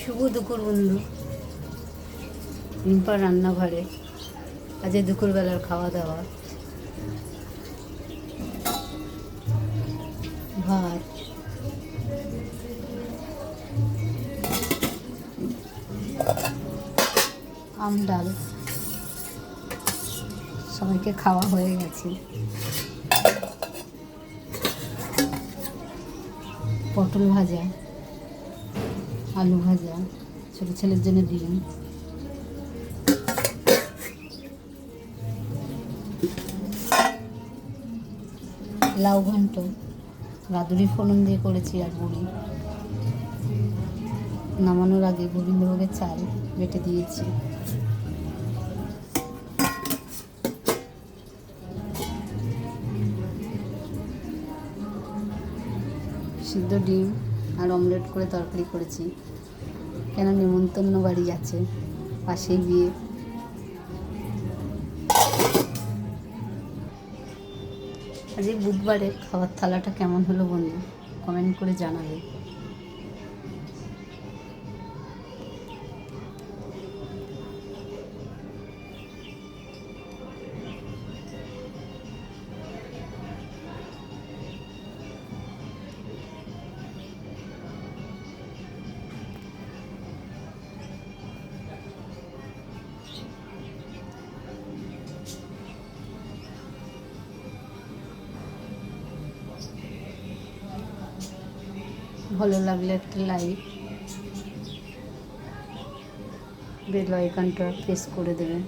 শুভ দুপুর বন্ধু, রিম্পার রান্নাঘরে আজ দুপুরবেলার খাওয়া দাওয়া। ভাত, আম ডাল, সবাইকে খাওয়া হয়ে গেছে। পটল ভাজা, আলু ভাজা, ছোটো ছেলের জন্য ডিম, লাউ ঘন্ট, রাঁধুনি ফোড়ন দিয়ে করেছি আর বড়ি। নামানোর আগে গোবিন্দভোগের চাল বেটে দিয়েছি। সিদ্ধ ডিম আর অমলেট করে তরকারি করেছি, কেন নিমন্ত্রণ বাড়ি আছে, পাশেই বিয়ে। আজ এই বুধবারে খাবার থালাটা কেমন হলো বন্ধু, কমেন্ট করে জানাবে। ভালো লাগলে একটা লাইক, বেল আইকনটা প্রেস করে দেবেন।